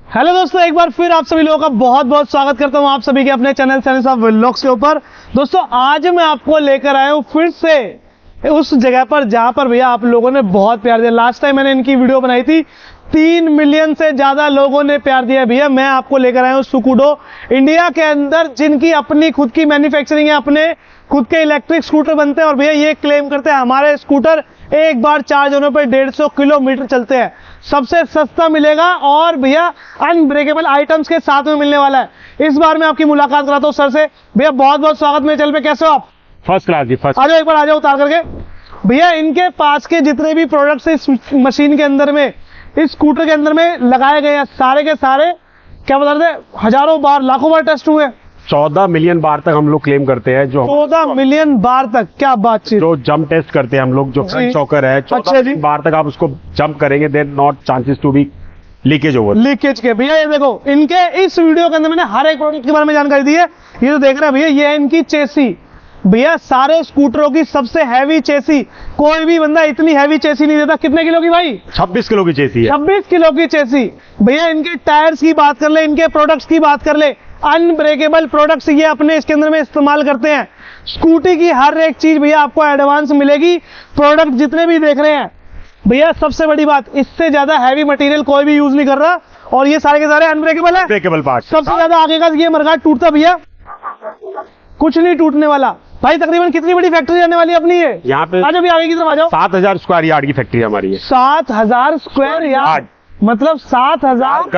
Hello दोस्तों, एक बार फिर आप सभी लोगों का बहुत बहुत स्वागत करता हूं आप सभी के अपने चैनल सैनिस ऑफ व्लॉग्स के ऊपर। दोस्तों आज मैं आपको लेकर आया हूं फिर से उस जगह पर जहां पर भैया आप लोगों ने बहुत प्यार दिया। लास्ट टाइम मैंने इनकी वीडियो बनाई थी, 3 मिलियन से ज्यादा लोगों ने प्यार दिया भैया। मैं आपको लेकर आया हूं स्कूडो, इंडिया के अंदर जिनकी अपनी खुद की मैन्युफैक्चरिंग है, अपने खुद के इलेक्ट्रिक स्कूटर बनते हैं और भैया ये क्लेम करते हैं हमारे स्कूटर एक बार चार्ज होने पर 150 किलोमीटर चलते हैं, सबसे सस्ता मिलेगा और भैया अनब्रेकेबल आइटम्स के साथ में मिलने वाला है। इस बार मैं आपकी मुलाकात कराता हूं सर से। भैया बहुत बहुत स्वागत मेरे चैनल पे, कैसे हो आप? फर्स्ट क्लास जी, फर्स्ट। आ जाओ, एक बार आ जाओ उतार करके। भैया इनके पास के जितने भी प्रोडक्ट्स इस मशीन के अंदर में, इस स्कूटर के अंदर में लगाए गए हैं, सारे के सारे क्या बता रहे थे, हजारों बार लाखों बार टेस्ट हुए। 14 मिलियन बार तक हम लोग क्लेम करते हैं। जो 14 मिलियन बार तक, क्या बातचीत। जो जंप टेस्ट करते हैं हम लोग, जो फ्रंट शॉकर है, 14 बार तक आप उसको जंप करेंगे, there not chances to be leakage over. Leakage के भैया ये देखो, इनके इस वीडियो के अंदर मैंने हर एक प्रोडक्ट के बारे में जानकारी दी है। ये तो देख रहे हैं भैया, ये है इनकी चेसी। भैया सारे स्कूटरों की सबसे हैवी चेसी, कोई भी बंदा इतनी हैवी चेसी नहीं देता। कितने किलो की भाई? 26 किलो की चेसी है। 26 किलो की चेसी। भैया इनके टायर्स की बात कर ले, इनके प्रोडक्ट्स की बात कर ले, अनब्रेकेबल प्रोडक्ट्स ये अपने इसके अंदर में इस्तेमाल करते हैं। स्कूटी की हर एक चीज भैया आपको एडवांस मिलेगी। प्रोडक्ट जितने भी देख रहे हैं भैया, सबसे बड़ी बात, इससे ज्यादा हैवी मटेरियल कोई भी यूज नहीं कर रहा और ये सारे के सारे अनब्रेकेबल है। Breakable part. सबसे ज्यादा आगे का ये मरघाट टूटता भैया, कुछ नहीं टूटने वाला। भाई तकरीबन कितनी बड़ी फैक्ट्री रहने वाली अपनी है? यहाँ पे आज अभी आगे की तरफ आ जाओ। 7000 स्क्वायर यार्ड की फैक्ट्री हमारी है। 7000 स्क्वायर यार्ड, मतलब 7000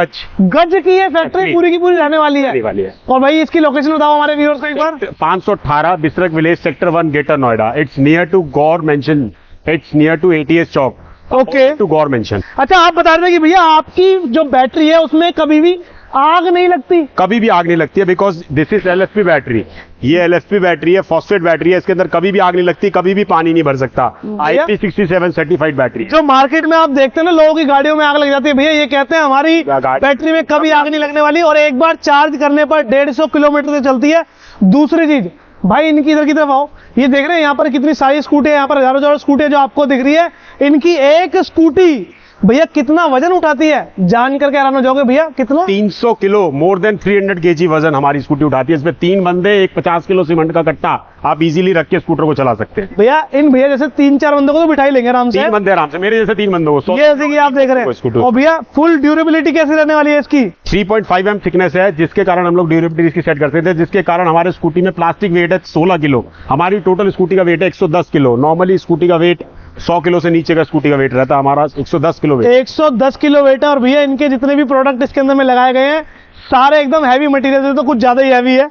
गज की ये फैक्ट्री पूरी की पूरी रहने वाली है। और भाई इसकी लोकेशन बताओ हमारे व्यूअर्स को एक बार। 518 Bisrakh village, sector 1, greater Noida. It's near to Gaur mansion, it's near to ATS chowk. Okay, to Gaur mansion. अच्छा आप बता रहे थे कि भैया आपकी जो बैटरी है उसमें कभी भी आग नहीं लगती? कभी भी आग नहीं लगती है, because this is LFP battery. ये LFP बैटरी है, फॉस्फेट बैटरी है, इसके अंदर कभी भी आग नहीं लगती, कभी भी पानी नहीं भर सकता। IP67 certified battery. जो मार्केट में आप देखते हैं ना, लोगों की गाड़ियों में आग लग जाती है, भैया ये कहते हैं हमारी बैटरी में कभी आग नहीं लगने वाली और एक बार चार्ज करने पर 150 किलोमीटर से चलती है। दूसरी चीज भाई, इनकी इधर की तरफ आओ, ये देख रहे हैं यहाँ पर कितनी सारी स्कूटी है, यहाँ पर हजारों स्कूटी जो आपको दिख रही है। इनकी एक स्कूटी भैया कितना वजन उठाती है, जान करके हैरान हो जाओगे भैया। कितना? 300 किलो, मोर देन 300 kg वजन हमारी स्कूटी उठाती है। इसमें 3 बंदे, एक 50 किलो सीमेंट का कट्टा आप इजीली रख के स्कूटर को चला सकते हैं। भैया इन भैया जैसे 3-4 बंदों को तो बिठा ही लेंगे आराम से। 3 बंदे आराम से, मेरे जैसे 3 बंदों को। ये जैसे कि आप देख रहे हैं। और भैया फुल ड्यूरेबिलिटी कैसी रहने वाली है इसकी? 3.5 mm थिकनेस है, जिसके कारण हम लोग ड्यूरेबिलिटी इसकी सेट करते थे, जिसके कारण हमारे स्कूटी में प्लास्टिक वेट है 16 किलो। हमारी टोटल स्कूटी का वेट है 110 किलो। नॉर्मली स्कूटी का वेट 100 किलो से नीचे का स्कूटी का वेट रहता है, हमारा 110 किलो वेट। 110 किलो वेट है। और भैया इनके जितने भी प्रोडक्ट इसके अंदर में लगाए गए हैं सारे एकदम हैवी मटेरियल से, तो कुछ ज्यादा ही हैवी है।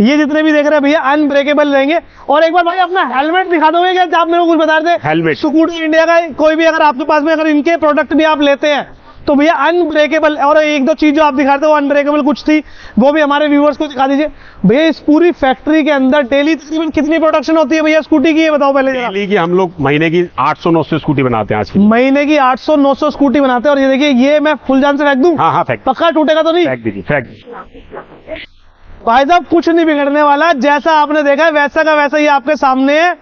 ये जितने भी देख रहे हैं भैया अनब्रेकेबल रहेंगे। और एक बार भाई अपना हेलमेट दिखा दोगे क्या? आप मेरे को कुछ बता रहे थे हेलमेट। स्कूटर इंडिया का कोई भी अगर आपके पास में अगर इनके प्रोडक्ट भी आप लेते हैं तो भैया अनब्रेकेबल। और एक दो चीज जो आप दिखा रहे थे वो अनब्रेकेबल कुछ थी, वो भी हमारे व्यूअर्स को दिखा दीजिए। भैया इस पूरी फैक्ट्री के अंदर डेली तकरीबन कितनी प्रोडक्शन होती है भैया स्कूटी की, ये बताओ पहले जरा। डेली की हम लोग महीने की 800-900 स्कूटी बनाते हैं आज की। महीने की 800-900 स्कूटी बनाते हैं। और ये देखिए, ये मैं फुल जान से फेंक दूं? हाँ, फेंक। पक्का टूटेगा तो नहीं? फेंक दीजिए, फेंक। भाई साहब कुछ नहीं बिगड़ने वाला, जैसा आपने देखा है वैसा का वैसा ही आपके सामने है।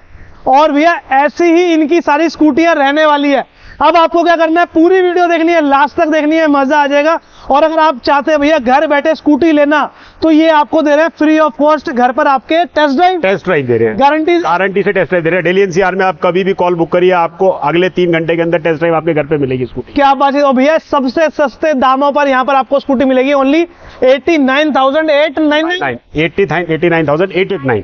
और भैया ऐसी ही इनकी सारी स्कूटियां रहने वाली है। अब आपको क्या करना है, पूरी वीडियो देखनी है, लास्ट तक देखनी है, मजा आ जाएगा। और अगर आप चाहते हैं भैया घर बैठे स्कूटी लेना, तो ये आपको दे रहे हैं फ्री ऑफ कॉस्ट, घर पर आपके टेस्ट ड्राइव दे रहे हैं। गारंटी से टेस्ट ड्राइव दे रहे हैं। डेली NCR में आप कभी भी कॉल बुक करिए, आपको अगले 3 घंटे के अंदर टेस्ट ड्राइव आपके घर पे मिलेगी स्कूटी। क्या बात है। और भैया सबसे सस्ते दामों पर यहाँ पर आपको स्कूटी मिलेगी, ओनली 89,899। 89,889।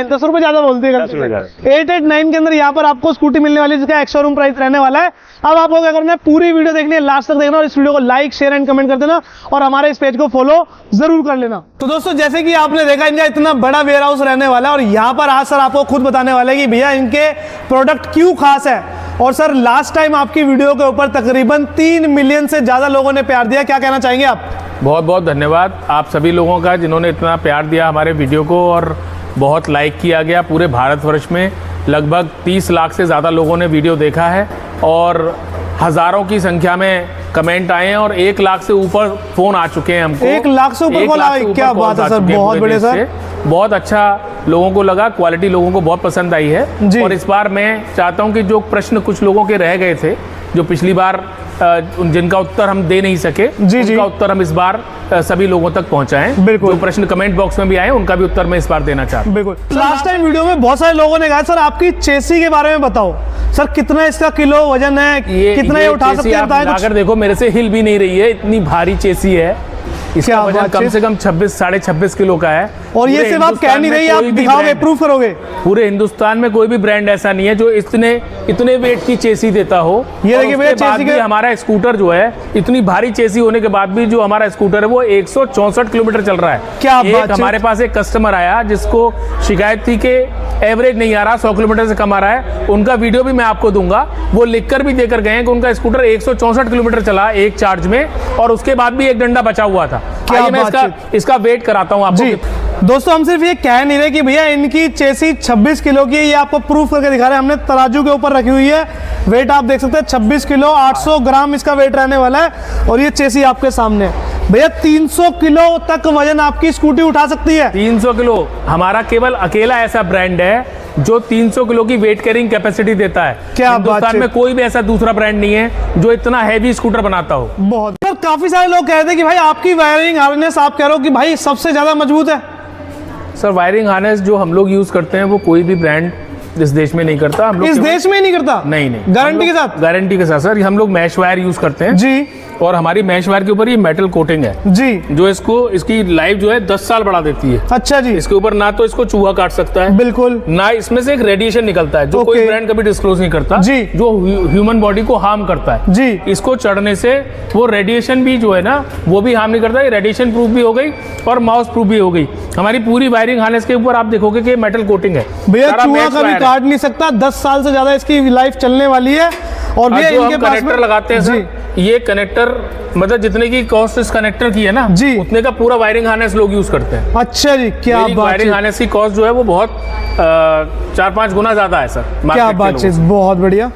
10 रुपए ज्यादा बोलते हैं। 889 के अंदर यहाँ पर आपको स्कूटी मिलने वाली है, जिसका एक्स-शोरूम प्राइस रहने वाला है। अब आपको क्या करना है, पूरी वीडियो देखनी है, लास्ट तक देखना और इस वीडियो को लाइक, शेयर एंड कमेंट कर देना और हमारे इस पेज को फॉलो जरूर कर लेना। तो दोस्तों जैसे कि आपने देखा, इनका इतना बड़ा वेयर हाउस रहने वाला है और यहाँ पर आज सर आपको खुद बताने वाले हैं कि भैया इनके प्रोडक्ट क्यों खास है। और सर लास्ट टाइम आपकी वीडियो के ऊपर तकरीबन 3 मिलियन से ज्यादा लोगों ने प्यार दिया, क्या कहना चाहेंगे आप? बहुत बहुत धन्यवाद आप सभी लोगों का, जिन्होंने इतना प्यार दिया हमारे वीडियो को और बहुत लाइक किया गया। पूरे भारतवर्ष में लगभग 30 लाख से ज़्यादा लोगों ने वीडियो देखा है और हज़ारों की संख्या में कमेंट आए हैं और 1 लाख से ऊपर फ़ोन आ चुके हैं हमको। 1 लाख से ऊपर कॉल आए, क्या बात है सर, बहुत बड़े सर। बहुत अच्छा लोगों को लगा, क्वालिटी लोगों को बहुत पसंद आई है। और इस बार मैं चाहता हूं कि जो प्रश्न कुछ लोगों के रह गए थे, जो पिछली बार जिनका उत्तर हम दे नहीं सके, उनका उत्तर हम इस बार सभी लोगों तक पहुंचाएं। बिल्कुल। जो प्रश्न कमेंट बॉक्स में भी आए उनका भी उत्तर मैं इस बार देना चाहता हूं। बिल्कुल। लास्ट टाइम वीडियो में बहुत सारे लोगों ने कहा सर आपकी चेसी के बारे में बताओ, सर कितना इसका किलो वजन है, कितना ये उठा सकते हैं? अगर देखो मेरे से हिल भी नहीं रही है, इतनी भारी चेसी है। इसका वजन कम से कम 26-26.5 किलो का है। और ये सिर्फ आप कह नहीं रही, आप दिखाओगे, प्रूफ करोगे? पूरे हिंदुस्तान में कोई भी ब्रांड ऐसा नहीं है जो इतने वेट की चेसी देता हो। ये देखिए भैया, चेसी के हमारा स्कूटर जो है, इतनी भारी चेसी होने के बाद भी जो हमारा स्कूटर है वो 164 किलोमीटर चल रहा है। क्या बात है? हमारे पास एक कस्टमर आया जिसको शिकायत थी कि एवरेज नहीं आ रहा, 100 किलोमीटर से कम आ रहा है। उनका वीडियो भी मैं आपको दूंगा, वो लिखकर भी देकर गए कि उनका स्कूटर 164 किलोमीटर चला एक चार्ज में, और उसके बाद भी 1 डंडा बचा हुआ था। क्या मैं इसका वेट कराता हूं आपको। जी दोस्तों, हम सिर्फ ये कह नहीं रहे कि भैया इनकी चेसी 26 किलो की है, ये आपको प्रूफ करके दिखा रहे हैं। हमने तराजू के ऊपर रखी हुई है, वेट आप देख सकते हैं 26 किलो 800 ग्राम इसका वेट रहने वाला है, और ये चेसी आपके सामने है। भैया 300 किलो तक वजन आपकी स्कूटी उठा सकती है। 300 किलो हमारा केवल अकेला ऐसा ब्रांड है जो 300 किलो की वेट कैरिंग कैपेसिटी देता है। क्या हिंदुस्तान में कोई भी ऐसा दूसरा ब्रांड नहीं है जो इतना हैवी स्कूटर बनाता हो। बहुत सर, काफी सारे लोग कहते हैं कि भाई आपकी वायरिंग हार्नेस, आप कह रहे हो कि भाई सबसे ज्यादा मजबूत है। सर वायरिंग हार्नेस जो हम लोग यूज करते हैं वो कोई भी ब्रांड इस देश में नहीं करता। हम लोग इस देश में ही नहीं करता? नहीं। गारंटी के साथ? गारंटी के साथ सर। हम लोग मैश वायर यूज करते हैं जी, और हमारी मैश वायर के ऊपर ये मेटल कोटिंग है जी, जो इसकी लाइफ जो है 10 साल बढ़ा देती है। अच्छा जी। इसके ऊपर ना तो इसको चूहा काट सकता है, बिल्कुल, ना इसमें से एक रेडिएशन निकलता है जो कोई ब्रांड कभी डिस्क्लोज नहीं करता जी, जो ह्यूमन बॉडी को हार्म करता है जी। इसको चढ़ने से वो रेडिएशन भी जो है ना वो भी हार्म नहीं करता। ये रेडिएशन प्रूफ भी हो गई और माउस प्रूफ भी हो गई। हमारी पूरी वायरिंग हार्नेस के ऊपर आप देखोगे कि मेटल कोटिंग है। भैया चूहा कभी काट नहीं सकता, 10 साल से ज्यादा इसकी लाइफ चलने वाली है। और भैया इनके पास कनेक्टर लगाते हैं सर, ये कनेक्टर मतलब जितने की कॉस्ट इस कनेक्टर की है ना जी, उतने का पूरा वायरिंग हार्नेस लोग यूज करते हैं। अच्छा जी, क्या बात है। वायरिंग हार्नेस की कॉस्ट जो है वो बहुत 4-5 गुना ज्यादा है सर। क्या बात है, बहुत बढ़िया।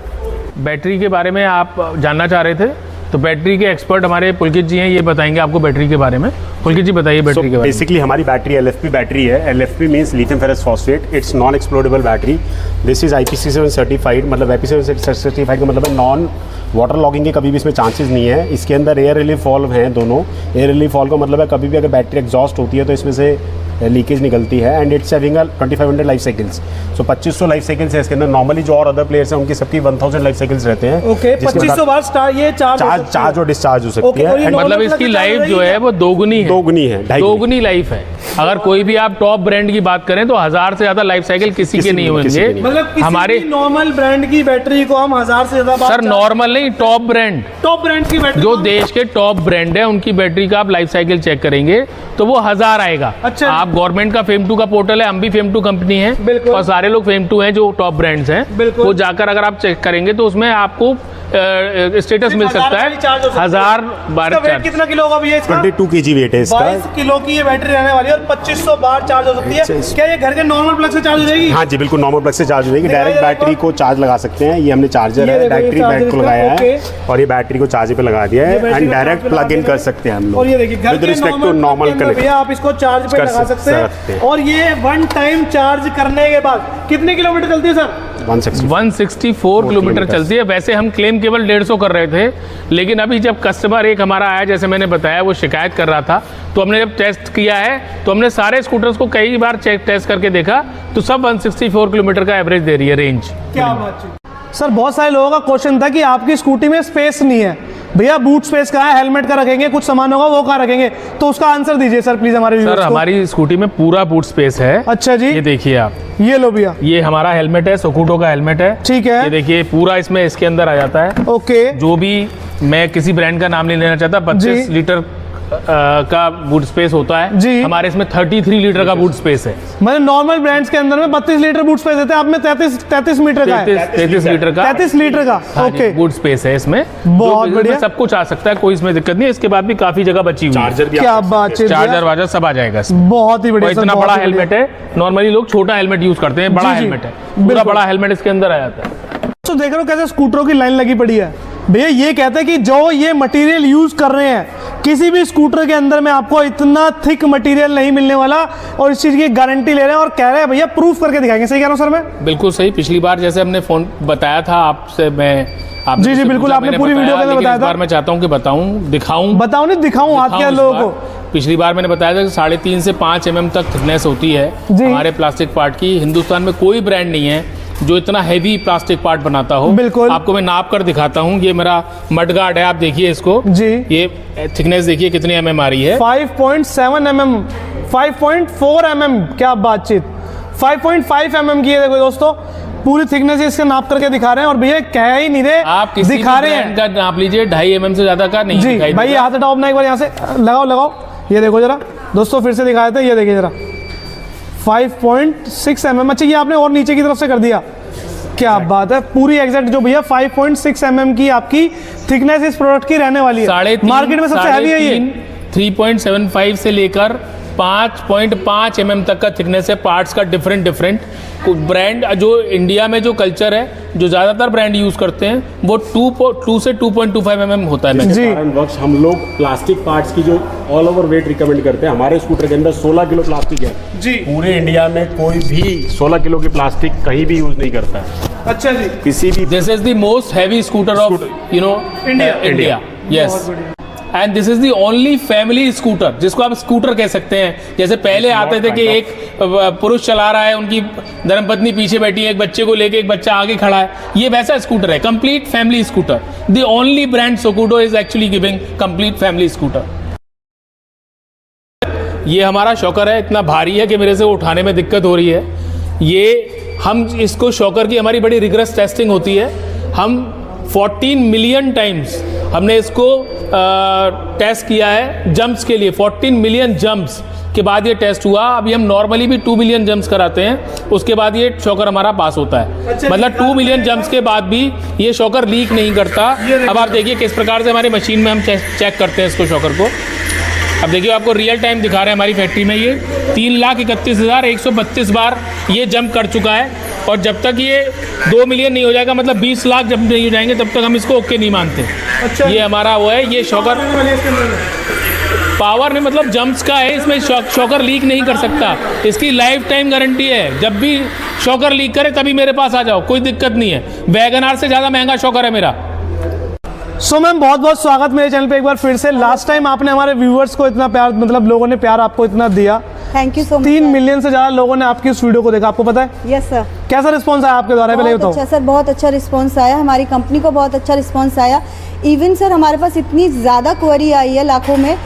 बैटरी के बारे में आप जानना चाह रहे थे, तो बैटरी के एक्सपर्ट हमारे पुलकित जी हैं, ये बताएंगे आपको बैटरी के बारे में। पुलकित जी बताइए बैटरी के बारे में। बेसिकली हमारी बैटरी LFP बैटरी है। LFP means lithium ferrous phosphate, it's non explodable battery. This is IPC7 certified, मतलब IPC7 सर्टिफाइड का मतलब है नॉन वाटर लॉगिंग के कभी भी इसमें चांसेस नहीं है। इसके अंदर एयर रिलीफ वाल्व हैं दोनों। एयर रिलीफ वाल्व का मतलब है कभी भी अगर बैटरी एग्जॉस्ट होती है तो इसमें से लीकेज निकलती है। And it's having 2500 life cycles, so 2500 life cycles है इसके अंदर। नॉर्मली जो और अदर प्लेयर्स हैं उनकी सबकी 1000 लाइफ साइकिल्स रहते हैं। ओके, 2500 बार चार्ज और डिस्चार्ज हो सकती है। मतलब इसकी लाइफ जो है वो दोगुनी है लाइफ है। अगर कोई भी आप टॉप ब्रांड की बात करें तो 1000 से ज्यादा लाइफ साइकिल किसी के नहीं होंगे। मतलब हमारे नॉर्मल ब्रांड की बैटरी को हम 1000 से ज्यादा सर, नॉर्मल नहीं, टॉप ब्रांड की बैटरी जो देश के टॉप ब्रांड है उनकी बैटरी का आप लाइफ साइकिल चेक करेंगे तो वो 1000 आएगा। अच्छा, आप गवर्नमेंट का फेम 2 का पोर्टल है, हम भी फेम 2 कंपनी है और सारे लोग फेम 2 हैं जो टॉप ब्रांड्स हैं। वो जाकर अगर आप चेक करेंगे तो उसमें आपको स्टेटस मिल सकता है 1000 बार चार्ज। कितना किलो होगा भैया इसका? 22 kg वेट है इसका। 22 किलो की ये बैटरी रहने वाली है और 2500 बार चार्ज हो सकती है। क्या ये घर के नॉर्मल प्लग से चार्ज हो जाएगी? हाँ जी, बिल्कुल नॉर्मल प्लग से चार्ज हो जाएगी। डायरेक्ट बैटरी को चार्ज लगा सकते हैं। ये हमने चार्जर है, बैटरी को लगाया है और ये बैटरी को चार्ज पे लगा दिया है एंड डायरेक्ट प्लग इन कर सकते हैं हम लोग। और ये देखिए घर के नॉर्मल कनेक्ट आप इसको चार्ज पे लगा सकते हैं। और ये वन टाइम चार्ज करने के बाद कितने किलोमीटर चलती है सर? 164 किलोमीटर चलती है। वैसे हम क्लेम केवल 150 कर रहे थे, लेकिन अभी जब कस्टमर एक हमारा आया, जैसे मैंने बताया, वो शिकायत कर रहा था, तो हमने जब टेस्ट किया है तो हमने सारे स्कूटर्स को कई बार टेस्ट करके देखा तो सब 164 किलोमीटर का एवरेज दे रही है रेंज। क्या बात है सर। बहुत सारे लोगों का क्वेश्चन था कि आपकी स्कूटी में स्पेस नहीं है, भैया बूट स्पेस कहाँ है, हेलमेट का रखेंगे, कुछ सामान होगा वो कहाँ रखेंगे, तो उसका आंसर दीजिए सर प्लीज हमारे व्यूअर्स को। हमारी स्कूटी में पूरा बूट स्पेस है। अच्छा जी, ये देखिए आप, ये लो भैया, ये हमारा हेलमेट है, सोकूटो का हेलमेट है। ठीक है, ये देखिए पूरा इसमें इसके अंदर आ जाता है। ओके, जो भी, मैं किसी ब्रांड का नाम नहीं लेना चाहता, 25 लीटर का बूट स्पेस होता है जी। हमारे इसमें 33 लीटर का बूट स्पेस है। मतलब नॉर्मल ब्रांड्स के अंदर में 32 लीटर बूट स्पेस देते हैं, आप में 33 मीटर का है, 33 लीटर का, 33 लीटर का ओके बूट स्पेस है इसमें। बहुत बढ़िया, सब कुछ आ सकता है, कोई इसमें दिक्कत नहीं है। इसके बाद भी काफी जगह बची हुई है। क्या बात है, चार्जर वार्जर सब आ जाएगा। बहुत ही बढ़िया, इतना बड़ा हेलमेट है। नॉर्मली लोग छोटा हेलमेट यूज करते हैं, बड़ा हेलमेट है, पूरा बड़ा हेलमेट इसके अंदर आ जाता है। तो देख रहे हो कैसे स्कूटरों की लाइन लगी पड़ी है। भैया ये कहते हैं कि जो ये मटेरियल यूज कर रहे हैं, किसी भी स्कूटर के अंदर में आपको इतना थिक मटेरियल नहीं मिलने वाला, और इस चीज की गारंटी ले रहे हैं और कह रहे हैं भैया प्रूफ करके दिखाएंगे। सही कह रहा हूं सर मैं? बिल्कुल सही। पिछली बार जैसे हमने फोन बताया था आपसे, मैं आपने जी मुझसे बिल्कुल, पूछा, आपने मैंने पूरी वीडियो के अंदर लेकिन बताया इस था। बार मैं चाहता हूँ कि बताऊँ, दिखाऊँ। बताओ नहीं, दिखाऊं हाथ क्या इस लोगों बार। को। पिछली बार मैंने बताया था कि 3.5 से 5 mm तक थिकनेस होती है जी। हमारे प्लास्टिक पार्ट की। हिंदुस्तान में कोई ब्रांड नहीं है जो इतना हैवी प्लास्टिक पार्ट बनाता हो। बिल्कुल। आपको मैं नाप कर दिखाता हूँ। ये मेरा मडगार्ड है, आप देखिए इसको जी। ये थिकनेस देखिए कितनी mm आ रही है। 5.7 mm, 5.4 mm, क्या बातचीत। 5.5 mm की है, देखो दोस्तों पूरी थिकनेस इसके नाप करके दिखा रहे हैं, और भैया कह ही नहीं रहे, आप किसी दिखा भी रहे ब्रांड हैं। का नाप लीजिए, 2.5 mm से ज्यादा का नहीं जी दिखाई भाई, देगा। हाथ हटाओ अपना एक बार, यहाँ से लगाओ। ये देखो जरा दोस्तों, फिर से दिखा देते हैं, ये देखिए जरा 5.6 mm। अच्छा, ये आपने और नीचे की तरफ से कर दिया, क्या बात है। पूरी एग्जैक्ट जो भैया 5.6 mm की आपकी थिकनेस इस प्रोडक्ट की रहने वाली है। मार्केट में सबसे हैवी है ये। 3.75 से लेकर 5.5 mm तक का थिकनेस है पार्ट्स का। डिफरेंट ब्रांड जो इंडिया में जो कल्चर है, जो ज़्यादातर ब्रांड यूज़ करते हैं, वो 2 से 2.25 mm होता है। जी। कारणवश हम लोग प्लास्टिक पार्ट्स की जो ऑल ओवर वेट रिकमेंड करते हैं। हमारे स्कूटर के अंदर 16 किलो प्लास्टिक है जी। पूरे इंडिया में कोई भी 16 किलो की प्लास्टिक कहीं भी यूज नहीं करता है अच्छा जी। किसी भी। This is the most heavy scooter of India. Yes, and this is the only family scooter, जिसको आप स्कूटर कह सकते हैं। जैसे पहले आते थे कि एक पुरुष चला रहा है, उनकी धर्मपत्नी पीछे बैठी है, एक बच्चे को लेके एक बच्चा आगे खड़ा है, ये वैसा स्कूटर है, complete family scooter. The only brand scooter is actually giving complete family scooter. ये हमारा शॉकर है, इतना भारी है कि मेरे से उठाने में दिक्कत हो रही है। ये हम इसको शॉकर की हमारी बड़ी रिगरस टेस्टिंग होती है। हम 14 मिलियन टाइम्स हमने इसको टेस्ट किया है जंप्स के लिए। 14 मिलियन जंप्स के बाद ये टेस्ट हुआ। अभी हम नॉर्मली भी 2 मिलियन जंप्स कराते हैं, उसके बाद ये शॉकर हमारा पास होता है। अच्छा, मतलब 2 मिलियन जंप्स के बाद भी ये शॉकर लीक नहीं करता। अब आप देखिए किस प्रकार से हमारी मशीन में हम चेक करते हैं इसको, शॉकर को। अब देखिए आपको रियल टाइम दिखा रहे हैं हमारी फैक्ट्री में। ये 3,31,132 बार ये जंप कर चुका है, और जब तक ये 2 मिलियन नहीं हो जाएगा, मतलब 20 लाख जब नहीं हो जाएंगे, तब तक हम इसको ओके नहीं मानते। अच्छा। ये हमारा वो है, ये शॉकर पावर में मतलब जंप्स का है, इसमें शॉकर लीक नहीं कर सकता। इसकी लाइफ टाइम गारंटी है, जब भी शॉकर लीक करे तभी मेरे पास आ जाओ, कोई दिक्कत नहीं है। वैगनआर से ज़्यादा महंगा शॉकर है मेरा। सो मैम, बहुत बहुत स्वागत मेरे चैनल पे एक बार फिर से। लास्ट टाइम आपने हमारे व्यूअर्स को इतना प्यार, मतलब लोगों ने प्यार आपको इतना दिया। Thank you so much. 3 million से ज्यादा लोगों ने आपकी उस वीडियो को देखा, आपको पता है? Yes sir. कैसा रिस्पॉन्स आया आपके द्वारा, पहले बहुत बताओ। अच्छा सर, बहुत अच्छा रिस्पांस आया, हमारी कंपनी को बहुत अच्छा रिस्पांस आया। इवन सर हमारे पास इतनी ज़्यादा क्वेरी आई है लाखों में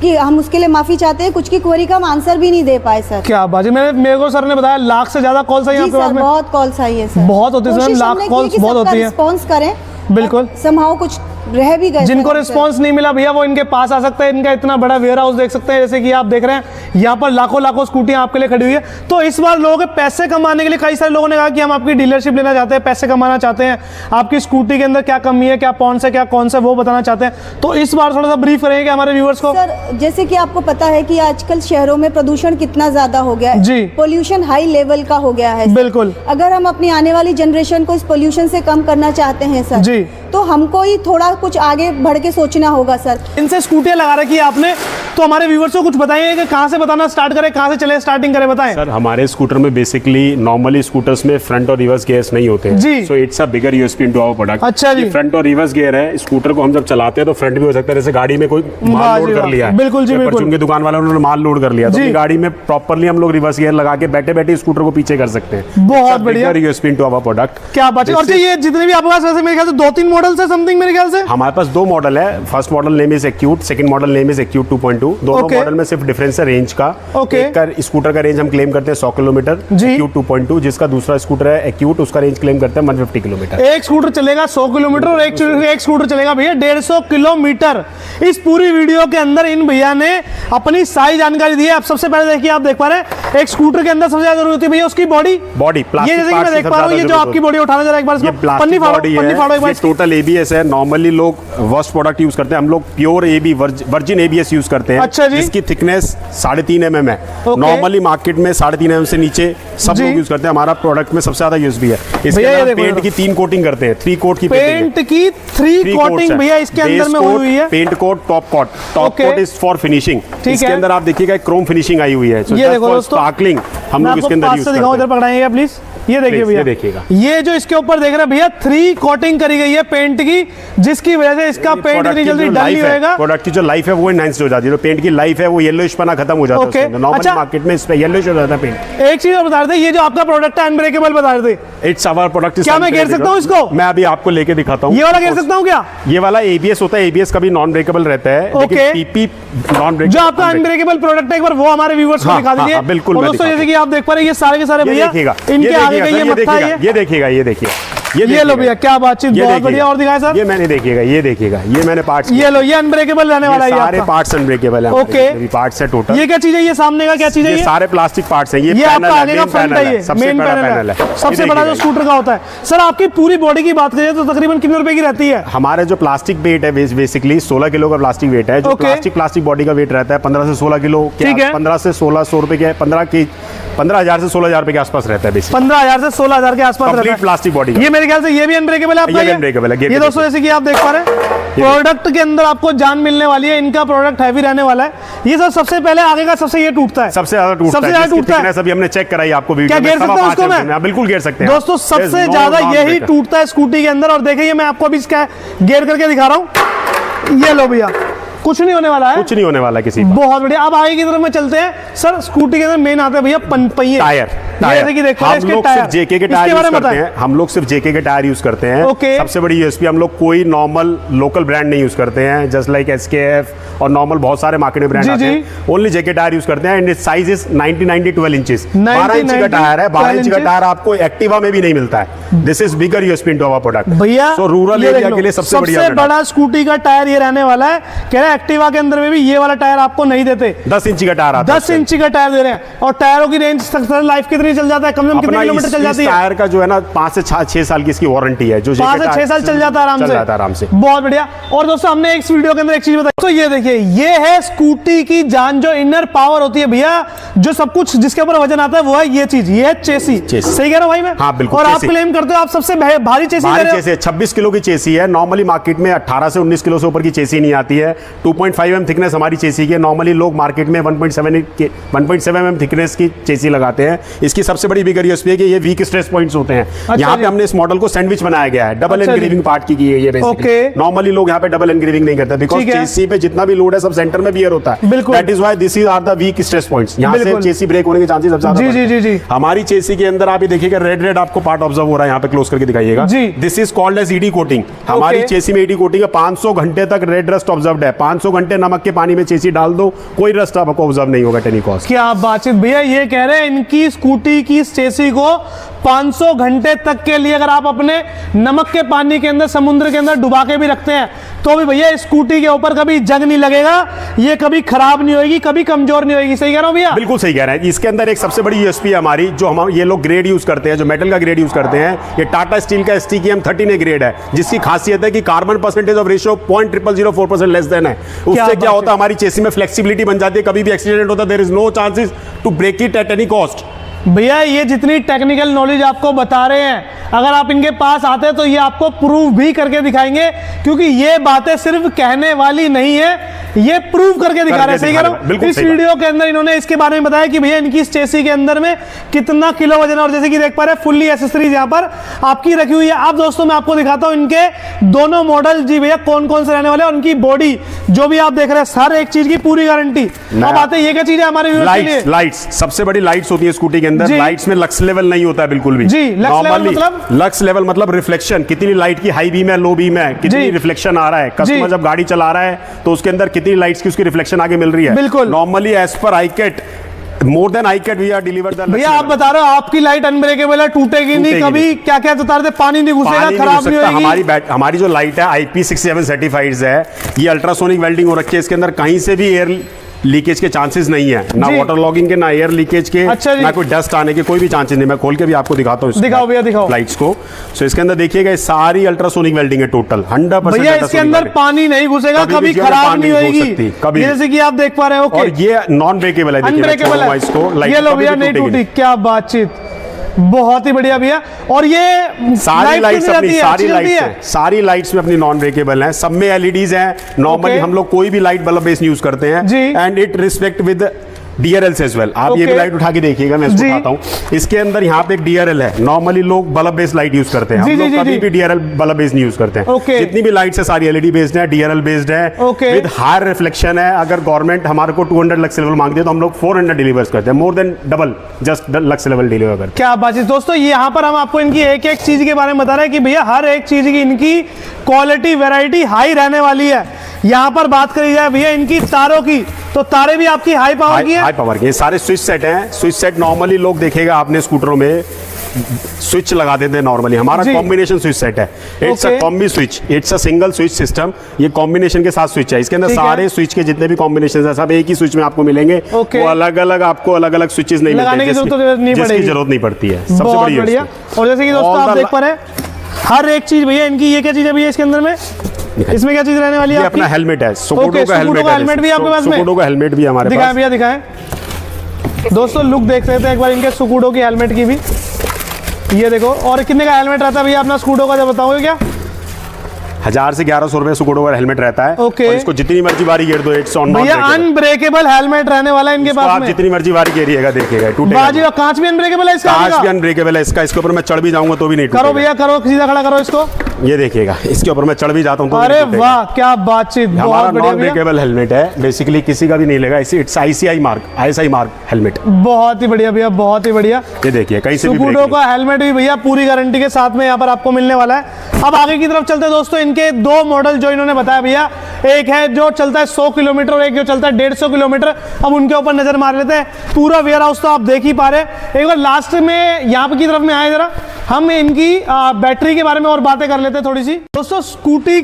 कि हम उसके लिए माफ़ी चाहते हैं। कुछ की क्वेरी का हम आंसर भी नहीं दे पाए सर। क्या बात है, मेरे को सर ने बताया लाख से ज्यादा कॉल्स आई जी आपके पास सर, में। बहुत कॉल्स आई है सर। बहुत होती है सर, लाख कॉल्स बहुत होती है। रिस्पॉन्स करें बिल्कुल। समहाउ कुछ रह भी गए। जिनको सर, रिस्पांस नहीं मिला भैया, वो इनके पास आ सकते हैं। इनका इतना बड़ा वेयर हाउस देख सकते हैं, जैसे कि आप देख रहे हैं यहाँ पर लाखों स्कूटियां आपके लिए खड़ी हुई है। तो इस बार लोगों के पैसे कमाने के लिए कई सारे लोगों ने कहा कि हम आपकी डीलरशिप लेना चाहते हैं, पैसे कमाना चाहते हैं, आपकी स्कूटी के अंदर क्या कमी है, क्या पॉन्स है, क्या कौन से, वो बताना चाहते हैं। तो इस बार थोड़ा सा ब्रीफ करेंगे हमारे व्यूअर्स को। सर जैसे कि आपको पता है कि आजकल शहरों में प्रदूषण कितना ज्यादा हो गया है। जी। पोल्यूशन हाई लेवल का हो गया है सर। बिल्कुल। अगर हम अपनी आने वाली जनरेशन को इस पोल्यूशन से कम करना चाहते हैं सर, जी, तो हमको ही थोड़ा कुछ आगे बढ़ के सोचना होगा सर। इनसे स्कूटियां लगा रखी है आपने, तो हमारे व्यूअर्स को कुछ बताइए कि कहां से बताना स्टार्ट करें, कहां से चले स्टार्टिंग करें, बताएं। सर हमारे स्कूटर में बेसिकली नॉर्मली स्कूटर्स में फ्रंट और रिवर्स गियर्स नहीं होते हैं। जी। So it's a bigger USP into our product. अच्छा जी। फ्रंट और रिवर्स गियर है। स्कूटर को हम जब चलाते हैं तो फ्रंट भी हो सकता है, जैसे गाड़ी में कोई वाह माल जी लोड कर वाह। लिया है। बिल्कुल जी, बिल्कुल। परचून की दुकान वालों ने माल लोड कर लिया, तो जी। अपनी गाड़ी में प्रॉपर्ली हम लोग रिवर्स गियर लगा के बैठे बैठे स्कूटर को पीछे कर सकते हैं। बहुत बढ़िया। USP into our product. क्या बात है। और जी, ये जितने भी आपके पास वैसे मेरे ख्याल से 2-3 मॉडल्स है समथिंग, मेरे ख्याल से हमारे पास 2 मॉडल है। First model name is acute, second model name is acute 2.2। दोनों Okay. मॉडल में सिर्फ डिफरेंस है रेंज का। Okay. एक का स्कूटर का रेंज हम क्लेम करते हैं 100 किलोमीटर, जी। एक्यूट 2.2, जिसका दूसरा स्कूटर है एक्यूट, उसका रेंज क्लेम करते हैं 150 किलोमीटर। एक स्कूटर चलेगा 100 किलोमीटर और एक स्कूटर चलेगा भैया 150 किलोमीटर। इस पूरी वीडियो के अंदर इन भैया ने अपनी सारी जानकारी दी है। आप सबसे पहले देखिए, आप देख पा रहे हैं एक स्कूटर के अंदर सबसे ज्यादा जरूरत होती है भैया उसकी बॉडी। ये जैसे कि मैं देख पा रहा हूँ, ये जो आपकी बॉडी उठाना जरा एक बार, इसको पन्नी फाड़ो, पन्नी फाड़ो एक बार। टोटल एबीएस है। नॉर्मली लोग वर्स्ट प्रोडक्ट यूज करते हैं, हम लोग pure AB virgin ABS use करते हैं। अच्छा जी। जिसकी थिकनेस 3.5 mm है। Okay. नॉर्मली मार्केट में 3.5 mm से नीचे सब जी। लोग यूज करते हैं। हमारा प्रोडक्ट में सबसे ज्यादा यूज भी है। इसके भैया ये अंदर देखो पेंट की 3 कोटिंग करते हैं, 3 कोट की पेंट की 3 कोटिंग भैया इसके अंदर में हुई है। Paint coat, top coat. Top Okay. Coat is for finishing. ठीक इसके है। अंदर आप देखिएगा क्रोम फिनिशिंग आई हुई है। ये देखो दोस्तों, स्पार्कलिंग हम मैं लोग आपको इसके अंदर पास यूज से करते दिखाऊं, हैं। इधर पकड़ाइएगा प्लीज। ये देखिए Please, भैया, ये देखिएगा। ये जो इसके ऊपर देख रहे हैं भैया 3 कोटिंग करी गई है पेंट की, जिसकी वजह से इसका पेंट प्रोडक्ट इतनी की जल्दी जो डल नहीं लाइफ है, होएगा। प्रोडक्ट की जो लाइफ है वो एनहांस हो जाती है। जो पेंट की लाइफ है वो येलोइश पना खत्म हो जाता है Okay, उसके अंदर। नॉर्मल अच्छा। मार्केट में इस पे येलोइश हो जाता है पेंट। एक चीज और बता रहे थे, ये जो आपका प्रोडक्ट है अनब्रेकेबल बता रहे थे, इट्स आवर प्रोडक्ट। क्या मैं घेर सकता हूँ इसको? मैं अभी आपको लेके दिखाता हूँ। ये वाला घेर सकता हूँ क्या? ये वाला एबीएस होता है, एबीएस कभी नॉन ब्रेकेबल रहता है, Okay. लेकिन पीपी नॉन ब्रेकेबल। जो आपका अनब्रेकेबल प्रोडक्ट है एक बार वो हमारे व्यूअर्स को हाँ, दिखा दीजिए। हाँ, बिल्कुल, और मैं दोस्तों दिखाता जैसे कि आप देख पा रहे हैं ये सारे के सारे ये भैया देखिएगा, इनके आगे का सर, ये मत्था है ये देखिएगा, ये देखिए, ये लो भैया, क्या बातचीत, बहुत बढ़िया। और दिखाएं सर, ये मैंने देखिएगा, ये देखिएगा, ये मैंने पार्ट्स, ये लो, ये अनब्रेकेबल रहने वाला है ये सारे आपका। पार्ट्स अनब्रेकेबल है। ओके, पार्ट्स है टोटल। ये क्या चीज है, ये सामने का क्या चीज है? ये सारे प्लास्टिक पार्ट्स हैं। ये आपका आगे का फ्रंट है, ये सबसे मेन बड़ा पैनल है, है। सबसे बड़ा जो स्कूटर का होता है। सर आपकी पूरी बॉडी की बात करें तो तकरीबन कितने रुपए की रहती है? हमारे जो प्लास्टिक वेट है बेसिकली 16 किलो का प्लास्टिक वेट है। जो प्लास्टिक बॉडी का वेट रहता है 15 से 16 किलो। ठीक है, 15 से 1600 रुपए के, 15,000 से 16,000 रुपए के आसपास रहता है बेसिकली। 15,000 से 16,000 के आसपास रहता है प्लास्टिक बॉडी। ये मेरे ख्याल से ये भी अनब्रेकेबल है आपका। ये अनब्रेकेबल है। ये दोस्तों जैसे कि आप देख पा रहे हैं प्रोडक्ट के अंदर आपको जान मिलने वाली है। इनका प्रोडक्ट हैवी रहने वाला है। ये सर सबसे पहले आगे का सबसे ये टूटता है, सबसे ज्यादा टूटता है। अभी हमने चेक कराई आपको वीडियो में। क्या घेर सकता हूं उसको मैं? बिल्कुल घेर सकते हैं दोस्तों, सबसे ज्यादा यही टूटता है स्कूटी के अंदर। और देखिए मैं आपको अभी इसका घेर करके दिखा रहा हूं। ये लो भैया, कुछ नहीं होने वाला है, कुछ नहीं होने वाला किसी। बहुत बढ़िया। अब आगे की तरफ में चलते हैं सर। स्कूटी के अंदर मेन आते हैं भैया पहिए, टायर। जैसे कि देखो हम लोग सिर्फ जेके के टायर यूज करते हैं। हम लोग सिर्फ जेके के टायर यूज करते हैं। Okay. सबसे बड़ी यूएसपी, हम लोग कोई नॉर्मल लोकल ब्रांड नहीं यूज करते हैं। जस्ट लाइक एसकेएफ और नॉर्मल बहुत सारे मार्केट में ब्रांड आते हैं। ओनली जेके टायर यूज करते हैं। And it's size is 90 12 inches. 12 inch का टायर है। 12 इंच का टायर आपको एक्टिवा में भी नहीं मिलता है। This is bigger USP into our product भैया। सो रूरल एरिया के लिए सबसे बड़ा स्कूटी का टायर ये रहने वाला है। कह रहे एक्टिवा के अंदर में भी ये वाला टायर आपको नहीं देते। 10 इंची का टायर आता है। 10 इंची का टायर दे रहे हैं। और टायरों की रेंज लाइफ कितनी चल जाता है? कम से कम कितने किलोमीटर चल जाती है? टायर का जो है ना 5 से 6 साल की इसकी वारंटी है। जो 5 से 6 साल चल जाता है आराम से। बहुत बढ़िया। और दोस्तों हमने एक वीडियो के अंदर एक चीज बताई, तो ये देखिए, ये है स्कूटी की जान, जो इनर पावर होती है भैया, जो सब कुछ जिसके ऊपर वजन आता है वो है ये चीज, ये है चेसी। सही कह रहा हूं भाई मैं? हाँ बिल्कुल। और आप क्लेम करते हो आप सबसे भारी चेसी ले रहे हो। 26 किलो की चेसी है। नॉर्मली मार्केट में 18 से 19 किलो से ऊपर की चेसी नहीं आती है। 2.5 mm थिकनेस हमारी चेसी की है। नॉर्मली लोग मार्केट में 1.7 mm थिकनेस की चेसी लगाते हैं। इसकी सबसे बड़ी बिगर यूएसपी है कि ये वीक स्ट्रेस पॉइंट्स होते हैं। यहाँ पे हमने इस मॉडल को सैंडविच बनाया गया है। डबल एनग्रेविंग पार्ट की है ये बेसिकली। नॉर्मली लोग यहाँ पे डबल एनग्रेविंग नहीं करते बिकॉज़ चेसी पे जितना भी लोड है सब सेंटर में बियर होता है। That is why this is are the weak stress points. यहाँ से चेसी ब्रेक होने के चांसेस सबसे ज्यादा। जी। हमारी चेसी के अंदर आप ये देखिएगा रेड आपको पार्ट ऑब्जर्व हो रहा है। यहाँ पे क्लोज करके दिखाइएगा। This is called as ED coating. हमारी चेसी में ईडी कोटिंग है। 500 घंटे तक रेड रस्ट ऑब्जर्व्ड है। 500 घंटे नमक के पानी में चेसी डाल दो, कोई रस्ट आपको ऑब्जर्व नहीं होगा टेनी कॉस्ट। क्या बातचीत भैया, ये कह रहे हैं इनकी स्कूटी की चेसी को 500 घंटे तक के लिए अगर आप अपने नमक के पानी के अंदर, समुद्र के अंदर डुबा के भी रखते हैं तो भी भैया स्कूटी के ऊपर कभी जंग नहीं लगेगा। ये कभी खराब नहीं होगी, कभी कमजोर नहीं होगी। सही कह रहा हूं भैया? बिल्कुल सही कह रहे हैं। इसके अंदर एक सबसे बड़ी यूएसपी है हमारी, जो हम ये लोग ग्रेड यूज करते हैं, जो मेटल का ग्रेड यूज करते हैं। ये टाटा स्टील का STKM 13A ग्रेड है, जिसकी खासियत है कि carbon percentage of ratio 0.0004% less than है। उससे क्या होता है, हमारी चेसी में फ्लेक्सिबिलिटी बन जाती है। कभी भी एक्सीडेंट होता है, there is no chances to break it at any cost. भैया ये जितनी टेक्निकल नॉलेज आपको बता रहे हैं, अगर आप इनके पास आते हैं तो ये आपको प्रूव भी करके दिखाएंगे, क्योंकि ये बातें सिर्फ कहने वाली नहीं है, ये प्रूव करके दिखा रहे हैं। सही कह रहा हूं? इस वीडियो के अंदर इन्होंने इसके बारे में बताया कि भैया इनकी चेसी के अंदर में कितना किलो वजन है। और जैसे कि देख पा रहे हैं फुल्ली एसेसरीज यहाँ पर आपकी रखी हुई है। अब दोस्तों मैं आपको दिखाता हूं इनके दोनों मॉडल जी भैया कौन कौन से रहने वाले हैं। उनकी बॉडी जो भी आप देख रहे हैं, हर एक चीज की पूरी गारंटी। अब आते हैं ये क्या चीज है हमारे व्यूअर्स के लिए? लाइट्स। सबसे बड़ी लाइट्स होती है स्कूटी के अंदर। लाइट्स में लक्स लेवल नहीं होता है बिल्कुल भी। जी, लक्स लेवल मतलब रिफ्लेक्शन, कितनी लाइट की हाई बीम है, लो बीम है, कितनी रिफ्लेक्शन आ रहा है। कस्टमर जब गाड़ी चला रहा है तो उसके अंदर कितनी लाइट्स की उसकी रिफ्लेक्शन आगे मिल रही है। बिल्कुल। Normally as per ICAT, more than ICAT we are delivered the. भैया आप बता रहे हो आपकी लाइट अनब्रेकेबल है, टूटेगी नहीं कभी। क्या क्या बता रहे थे? पानी नहीं घुसेगा, खराब नहीं होगी। हमारी जो लाइट है IP67 सर्टिफाइड है। ये अल्ट्रासोनिक वेल्डिंग हो रखी है। इसके अंदर कहीं से भी एयर लीकेज के चांसेस नहीं है, ना वाटर लॉगिंग के, ना एयर लीकेज के। अच्छा ना कोई डस्ट आने के, कोई भी चांसेस नहीं। मैं खोल के भी आपको दिखाता हूँ। दिखाओ भैया, दिखाओ लाइट्स को। सो इसके अंदर देखिएगा सारी अल्ट्रासोनिक वेल्डिंग है टोटल 100%। भैया इसके अंदर पानी नहीं घुसेगा, कभी खराब नहीं होगी कभी, जैसे कि आप देख पा रहे हो। और ये नॉन ब्रेकेबल है, अनब्रेकेबल है इसको। ये लो भैया नहीं टूटी। क्या बातचीत, बहुत ही बढ़िया भैया। और ये सारी लाइट्स में अपनी नॉन ब्रेकेबल हैं। सब में LEDs हैं। नॉर्मली हम लोग कोई भी लाइट बल्ब बेस यूज करते हैं। And it respect with DRL as well. आप ये भी लाइट उठा के देखिएगा, मैं इसको उठाता हूँ। इसके अंदर यहाँ पे एक DRL है। नॉर्मली लोग बल्ब बेस्ड लाइट यूज करते हैं, हम लोग कभी भी DRL बल्ब बेस्ड नहीं यूज करते हैं। जितनी भी लाइट्स है सारी LED बेस्ड है, DRL बेस्ड है, विद हायर रिफ्लेक्शन है। अगर गवर्नमेंट हमारे को 200 लक्स लेवल मांगती है तो हम लोग 400 डिलीवर्स करते हैं, more than double just lux level deliver करते हैं। क्या बात है दोस्तों, यहाँ पर हम आपको इनकी एक एक चीज के बारे में बता रहे हैं कि भैया हर एक चीज की इनकी क्वालिटी वैरायटी हाई रहने वाली है। यहाँ पर बात करी जाए भैया इनकी तारों की, तो तारे भी आपकी हाई पावर की है। हाई पावर की, सारे स्विच सेट हैं। स्विच सेट नॉर्मली लोग देखेगा आपने स्कूटरों में स्विच लगा देते हैं नॉर्मली, हमारा कॉम्बिनेशन स्विच सेट है। It's a combi switch, it's a single switch system. ये कॉम्बिनेशन के साथ स्विच है, इसके अंदर सारे स्विच के जितने भी कॉम्बिनेशन है सब एक ही स्विच में आपको मिलेंगे। वो अलग अलग आपको अलग अलग स्विचेस नहीं मिलते, जिसकी जरूरत नहीं पड़ती है। सबसे बढ़िया। और जैसे कि दोस्तों आप देख पा रहे हैं हर एक चीज भैया इनकी, ये क्या चीज है भैया इसके अंदर में, इसमें क्या चीज रहने वाली है? अपना हेलमेट है, सुकोडो का हेलमेट भी आपके पास में, सुकोडो का हेलमेट भी हमारे पास। दिखाएं भैया दिखाएं दोस्तों, लुक देख सकते हैं एक बार इनके सुकोडो की हेलमेट की भी। ये देखो, और कितने का हेलमेट रहता है भैया अपना स्कूटो का, जब बताओगे क्या? 1000 से 1100 रुपए सुकोडो का हेलमेट रहता है। और इसको जितनी मर्जी बारी गिर दो, इट्स ऑन भैया अनब्रेकेबल हेलमेट रहने वाला है इनके पास आप में। जितनी मर्जी बारी गिरिएगा देखिएगा टूटेगा। कांच भी अनब्रेकेबल है इसका? कांच भी अनब्रेकेबल है इसका। इसके ऊपर मैं चढ़ भी जाऊंगा तो भी नहीं करो भैया, करो सीधा खड़ा करो इसको। ये देखिएगा, इसके ऊपर मैं चढ़ भी जाता हूं तो अरे वाह क्या बातचीत, हमारा नॉन ब्रेकेबल हेलमेट है, बेसिकली किसी का भी नहीं लेगा। It's ICI mark helmet. बहुत ही बढ़िया भैया, बहुत ही बढ़िया। ये देखिए कहीं से भी सुकोडो का हेलमेट भी भैया पूरी गारंटी के साथ में यहाँ पर आपको मिलने वाला है। अब आगे की तरफ चलते हैं दोस्तों, इनके दो मॉडल जो इन्होंने बताया भैया, एक है जो चलता है 100 किलोमीटर और एक जो चलता है 150 किलोमीटर। अब उनके ऊपर नजर मार लेते हैं। पूरा वेयर हाउस तो आप देख ही पा रहे हैं। एक बार लास्ट में यहाँ की तरफ में आए जरा, हम इनकी बैटरी के बारे में और बातें कर लेते हैं थोड़ी सी। दोस्तों स्कूटर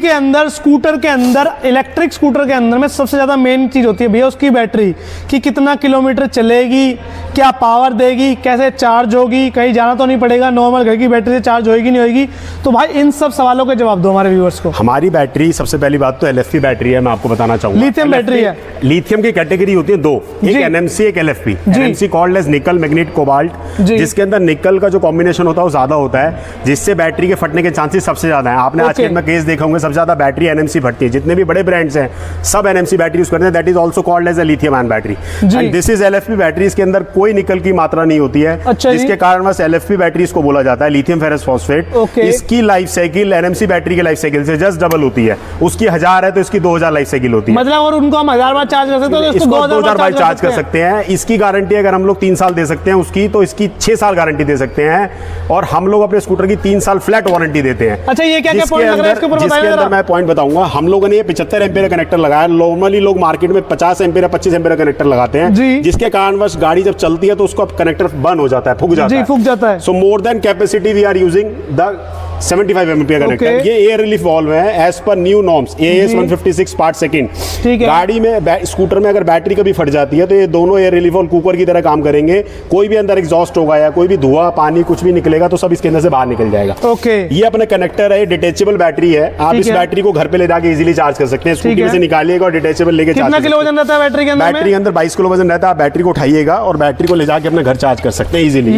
के अंदर इलेक्ट्रिक स्कूटर के अंदर में सबसे ज्यादा मेन चीज होती है भैया उसकी बैटरी, कि कितना किलोमीटर चलेगी, क्या पावर देगी, कैसे चार्ज होगी, कहीं जाना तो नहीं पड़ेगा, नॉर्मल घर की बैटरी से चार्ज होगी नहीं होगी। तो भाई इन सब सवालों के जवाब दो हमारे व्यूअर्स को। हमारी बैटरी सबसे पहली बात तो LFP बैटरी है, मैं आपको बताना चाहूंगा। लिथियम बैटरी है। लिथियम की कैटेगरी होती है दो, एक NMC एक LFP। NMC कॉल्ड एज निकल मैग्नेट कोबाल्ट, जिसके अंदर निकल का जो कॉम्बिनेशन होता है वो ज्यादा होता है, जिससे बैटरी के फटने के चांसेस सबसे ज्यादा है। आपने आज के में केस देखा होंगे, सबसे ज्यादा बैटरी NMC फटती है। जितने भी बड़े ब्रांड्स हैं सब NMC बैटरी यूज करते हैं। That is also called as a lithium ion battery. And this is LFP battery. इसके अंदर कोई निकल की मात्रा नहीं होती है, जिसके कारण बस LFP बैटरी इसको बोला जाता है, लिथियम फेरस फॉस्फेट। इसकी लाइफ साइकिल NMC बैटरी की लाइफ साइकिल से जस्ट डबल होती है। उसकी 1000 है तो इसकी 2000 लाइफ साइकिल होती है। मतलब और उनको हम 1000 बार चार्ज कर सकते हैं तो इसको 2000 बार चार्ज कर सकते हैं। इसकी गारंटी अगर हम लोग 3 साल दे सकते हैं उसकी, तो इसकी 6 साल गारंटी दे सकते हैं। और हम लोग अपने स्कूटर की 3 साल फ्लैट वारंटी देते हैं। अच्छा, ये क्या क्या पॉइंट लग रहा है इसके ऊपर बताइए जरा। मैं पॉइंट बताऊंगा। हम लोगों ने ये 75 एम्पीयर कनेक्टर लगाया। नॉर्मली लोग मार्केट में 50 एम्पीयर 25 एम्पीयर कनेक्टर लगाते हैं, जिसके कारण बस गाड़ी जब चलती है तो उसको कनेक्टर बंद हो जाता है, फूक जाता है। So more than capacity we are using the 75 ampere connector. ये एयर रिलीफ वाल्व है as per new norms AS 156 part second. गाड़ी में स्कूटर में अगर बैटरी कभी फट जाती है तो ये दोनों एयर रिलीफ वाल्व कुकर की तरह काम करेंगे। कोई भी अंदर एग्जॉस्ट होगा या कोई भी धुआं पानी कुछ भी निकलेगा तो सब इसके अंदर से बाहर निकल जाएगा। ये अपने कनेक्टर है, डिटेचेबल बैटरी है। आप इस बैटरी को घर पे ले जाके इजीली चार्ज कर सकते हैं। स्कूटी में से निकालिएगा और डिटेचेबल लेके चार्ज। कितना किलो वजन रहता है बैटरी के अंदर? बैटरी के अंदर 22 किलो वजन रहता है। आप बैटरी को उठाइएगा और बैटरी को ले जाके अपने घर चार्ज कर सकते हैं इजीली।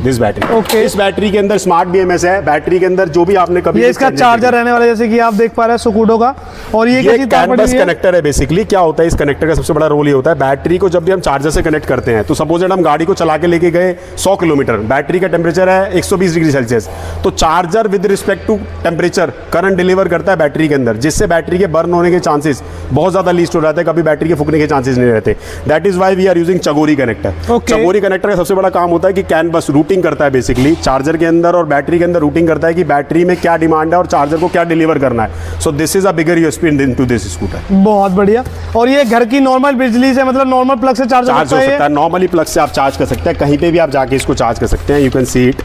दिस बैटरी, इस बैटरी के अंदर स्मार्ट BMS है। बैटरी के अंदर जो भी आपने ये इसका चार्जर रहने वाला है, जैसे कि आप देख पा रहे हैं सुकोडो का। और ये कैनवस कनेक्टर है। बेसिकली क्या होता है इस कनेक्टर का सबसे बड़ा रोल ये होता है, बैटरी को जब भी हम चार्जर से कनेक्ट करते हैं तो सपोज हम गाड़ी को चला के लेके गए 100 किलोमीटर, बैटरी का टेम्परेचर है 120 डिग्री सेल्सियस, तो charger with respect to temperature current deliver करता है बैटरी के अंदर, जिससे बैटरी के बर्न होने के चांसेस बहुत ज्यादा लीस्ट हो जाते हैं, कभी बैटरी के फूकने के चांसेस नहीं रहते। That is why we are using चगोरी कनेक्टर। चगोरी कनेक्टर का सबसे बड़ा काम होता है कि कैनवस रूटिंग करता है, बेसिकली चार्जर के अंदर और बैटरी के अंदर रूटिंग करता है कि बैटरी में क्या डिमांड है और चार्जर को क्या डिलीवर करना है। So this is a bigger USP into this scooter. बहुत बढ़िया। और ये घर की नॉर्मल बिजली से, मतलब नॉर्मल प्लग से चार्ज हो सकता है। नॉर्मली प्लग से आप चार्ज कर सकते हैं, कहीं पे भी आप जाके इसको चार्ज कर सकते हैं। You can see it.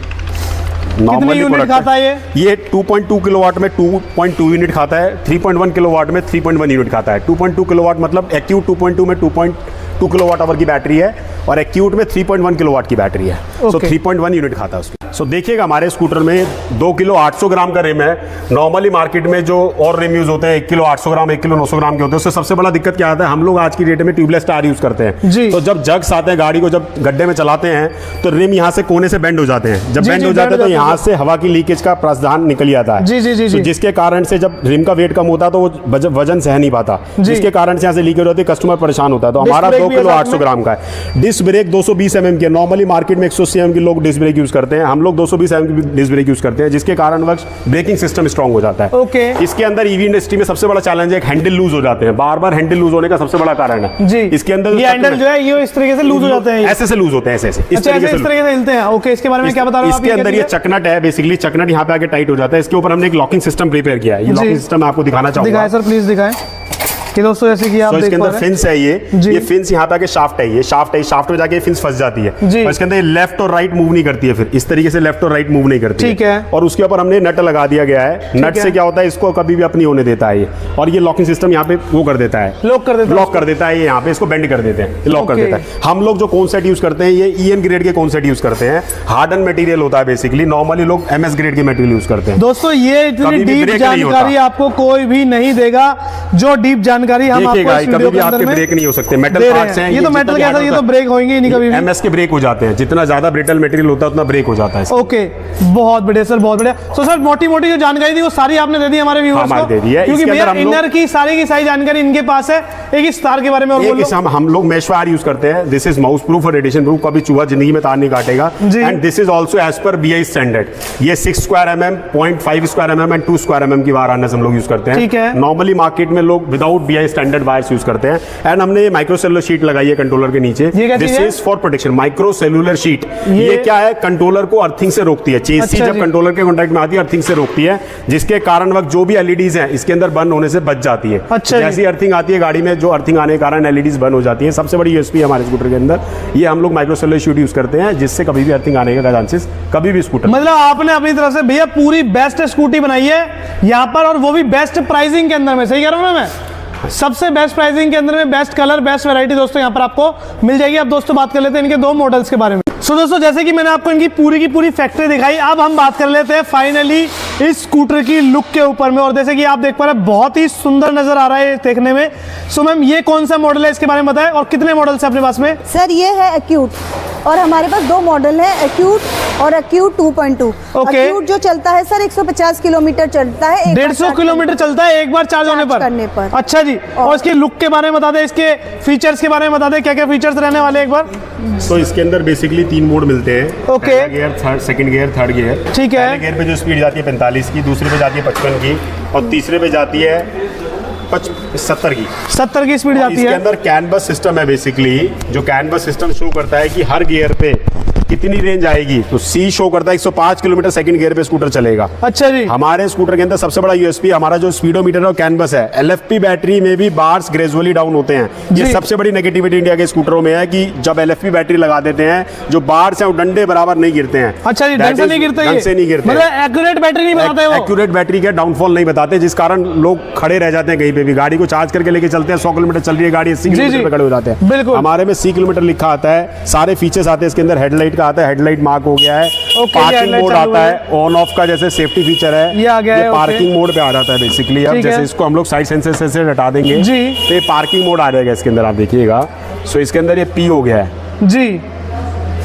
कितनी यूनिट खाता है ये 2.2 किलोवाट में 2.2 यूनिट खाता है, 3.1 किलोवाट में 3.1 यूनिट खाता है। 2.2 किलोवाट मतलब एक्यूट 2.2 में 2.2 किलोवाट आवर की बैटरी है और एक्यूट में 3.1 किलोवाट की बैटरी है। सो 3.1 यूनिट खाता है उसकी। सो देखिएगा हमारे स्कूटर में 2 किलो 800 ग्राम का रिम है। नॉर्मली मार्केट में जो और रिम यूज होते हैं 1 किलो 800 ग्राम 1 किलो 900 ग्राम के होते हैं, उससे सबसे बड़ा दिक्कत क्या आता है, हम लोग आज की डेट में ट्यूबलेस टायर यूज करते हैं। जी। तो जब जग्स आते हैं गाड़ी को, जब गड्ढे में चलाते हैं तो रिम यहाँ से कोने से बेंड हो जाते हैं। जब जी, बेंड जी, हो जाते हैं bend तो हो यहाँ जाते से हवा की लीकेज का प्रावधान निकल आता है। जी, जी, जी, तो जी। जिसके कारण से जब रिम का वेट कम होता है तो वो वजन सह नहीं पाता, जी। जिसके कारण से यहाँ से लीकेज होती है, कस्टमर परेशान होता है। तो डिस्क हमारा ब्रेक 2 भी है किलो साथ 800 में? ग्राम का है। डिस्क ब्रेक 220 mm की है। नॉर्मली मार्केट में 180 mm की लोग डिस्क ब्रेक यूज करते हैं, हम लोग 220 mm की डिस्क ब्रेक यूज करते हैं, जिसके कारण ब्रेकिंग सिस्टम स्ट्रांग हो जाता है। ओके। इसके अंदर ईवी इंडस्ट्री में सबसे बड़ा चैलेंज है, हैंडल लूज हो जाते हैं, बार बार हैंडल लूज होने का सबसे बड़ा कारण है। जी। इसके अंदर ये हैंडल जो है ये इस तरीके से लूज हो जाते हैं, ऐसे से लूज होते हैं, ऐसे ऐसे अच्छा ऐसे इस तरीके से हिलते हैं। ओके, इसके बारे में क्या बता रहे हो आप? इसके अंदर ये चकनट है, बेसिकली चकनट यहाँ पे आके टाइट हो जाता है। इसके ऊपर हमने एक लॉकिंग सिस्टम प्रिपेयर किया है। ये लॉकिंग सिस्टम आपको दिखाना चाहूंगा। दिखाएं सर, प्लीज दिखाएं कि दोस्तों जैसे कि आप तो इसके देख पा अंदर रहे हैं। फिंस है जी। ये फिंस यहाँ पे आके शाफ्ट है, ये शाफ्ट है, शाफ्ट में जाके फिंस फंस जाती है। जी। और इसके अंदर लेफ्ट और राइट मूव नहीं करती है, फिर इस तरीके से लेफ्ट और राइट मूव नहीं करती ठीक है। और उसके ऊपर हमने नट लगा दिया गया है। नट है। से क्या होता है, इसको कभी भी अपनी होने देता है ये, और ये लॉकिंग सिस्टम यहाँ पे वो कर देता है, लॉक कर देता है लॉक कर देता है। ये यहाँ पे इसको बेंड कर देते हैं, लॉक कर ओके। देता है। हम लोग जो कौन सेट यूज करते हैं, ये EN ग्रेड के कौन सेट यूज करते हैं। हार्डन मटेरियल होता है बेसिकली, नॉर्मली लोग MS ग्रेड के मटेरियल यूज करते हैं। दोस्तों ये इतनी कभी भी डीप ब्रेक नहीं जानकारी होता। आपको कोई भी नहीं देगा, जो डीप जानकारी हम आपको देखिएगा इस कभी वीडियो भी के अंदर आपके में ब्रेक नहीं हो सकते, मेटल दे रहे पार्ट्स हैं। ये तो मेटल क्या था, ये तो ब्रेक होंगे ही नहीं कभी भी। MS के ब्रेक हो जाते हैं, जितना ज्यादा ब्रिटल मटेरियल होता है उतना ब्रेक हो जाता है इसका। ओके, बहुत बढ़िया सर, बहुत बढ़िया। तो सर मोटी मोटी जो जानकारी थी वो सारी आपने दे दी हमारे व्यूअर्स हमारे को, दे दी है। क्योंकि इसके भैया अंदर हम लोग- इनर की सारी जानकारी इनके पास है। एक इस तार के बारे में और बोल लो। हम लोग मेश वायर यूज करते हैं। दिस इज माउस प्रूफ और रेडिएशन प्रूफ, कभी चूहा जिंदगी में तार नहीं काटेगा। जी। And this is also as per BI standard. ये 6 square mm, 0.5 square mm and 2 square mm की वायर हम लोग यूज करते हैं। ठीक है। नॉर्मली मार्केट में लोग without BI standard wires use करते हैं। एंड हमने माइक्रोसेलुलर शीट लगाई है कंट्रोलर के नीचे। ये क्या चीज़ दिस है? Is for protection, microcellular sheet. ये क्या है, कंट्रोलर को अर्थिंग से रोकती है। चेसी अच्छा जब जी। कंट्रोलर के कॉन्टैक्ट में आती है अर्थिंग से रोकती है, जिसके कारण वक्त जो भी LEDs हैं इसके अंदर बंद होने से बच जाती है। अच्छा जी। जैसी अर्थिंग आती है गाड़ी में, जो अर्थिंग आने के कारण LEDs बंद हो जाती है। सबसे बड़ी USP है हमारे स्कूटर के अंदर, ये हम लोग माइक्रोसेलुलर शीट यूज करते हैं, जिससे कभी भी अर्थिंग आने का चांसेस कभी भी स्कूटर। मतलब आपने अपनी तरफ से भैया पूरी बेस्ट स्कूटी बनाई है यहाँ पर, और वो भी बेस्ट प्राइसिंग के अंदर में। सही कह रहा हूँ ना मैं? सबसे बेस्ट प्राइसिंग के अंदर में बेस्ट कलर बेस्ट वैरायटी दोस्तों यहाँ पर आपको मिल जाएगी। अब दोस्तों बात कर लेते हैं इनके 2 मॉडल्स के बारे में। सो दोस्तों जैसे कि मैंने आपको इनकी पूरी की पूरी फैक्ट्री दिखाई, अब हम बात कर लेते हैं फाइनली इस स्कूटर की लुक के ऊपर में। और जैसे कि आप देख पा रहे हैं बहुत ही सुंदर नजर आ रहा है देखने में। सो मैम ये कौन सा मॉडल है, इसके बारे में बताएं, और कितने मॉडल्स हैं अपने पास में? सर ये है एक्यूट, और हमारे पास 2 मॉडल है, एक्यूट और एक्यूट 2.2। ओके। एक्यूट जो चलता है सर 150 किलोमीटर चलता है, 150 किलोमीटर चलता है एक बार चार्ज होने चार्ज करने पर। अच्छा जी। और इसकी लुक के बारे में बता दें, इसके फीचर्स के बारे में बता दें, क्या क्या फीचर्स रहने वाले एक बार। तो इसके अंदर बेसिकली 3 मोड मिलते हैं। ओके। पहला gear, second gear, third gear. ठीक है। पहले गियर पे जो स्पीड जाती है 45 की, दूसरे पे जाती है 55 की, और तीसरे पे जाती है 70 की। 70 की स्पीड जाती इसके है। अंदर कैनवस सिस्टम है बेसिकली, जो कैनवस सिस्टम शो करता है कि हर गियर पे कितनी रेंज आएगी। तो C शो करता है 105 किलोमीटर सेकंड गियर पे स्कूटर चलेगा। अच्छा जी। हमारे स्कूटर के अंदर सबसे बड़ा USP हमारा जो स्पीडोमीटर और कैनवस है। LFP बैटरी में भी बार्स ग्रेजुअली डाउन होते हैं। ये जी। सबसे बड़ी नेगेटिविटी इंडिया के स्कूटरों में है कि जब LFP बैटरी लगा देते हैं, जो बार्स हैं वो डंडे बराबर नहीं गिरते हैं। अच्छा जी, ढंग से नहीं गिरते, ढंग से नहीं गिरते, मतलब एक्यूरेट बैटरी नहीं बताते वो। एक्यूरेट बैटरी का डाउनफॉल नहीं बताते, जिस कारण लोग खड़े रह जाते हैं कहीं पे भी। गाड़ी को चार्ज करके लेके चलते हैं, 100 किलोमीटर चल रही है गाड़ी, 80 जी, किलोमीटर जी। पे खड़े हो जाते हैं। बिल्कुल। हमारे में 80 किलोमीटर लिखा आता है, सारे फीचर्स आते हैं इसके अंदर। हेडलाइट का आता है, हेडलाइट मार्क हो गया है। ओके, पार्किंग headlight मोड चालू आता है। है, ऑन ऑफ का जैसे सेफ्टी फीचर है, ये आ गया है, ओके। पार्किंग मोड पे आ जाता है बेसिकली। अब ठीक जैसे है। इसको हम लोग साइड सेंसर से हटा देंगे जी। तो ये पार्किंग मोड आ जाएगा इसके अंदर, आप देखिएगा। सो इसके अंदर ये P हो गया है, जी।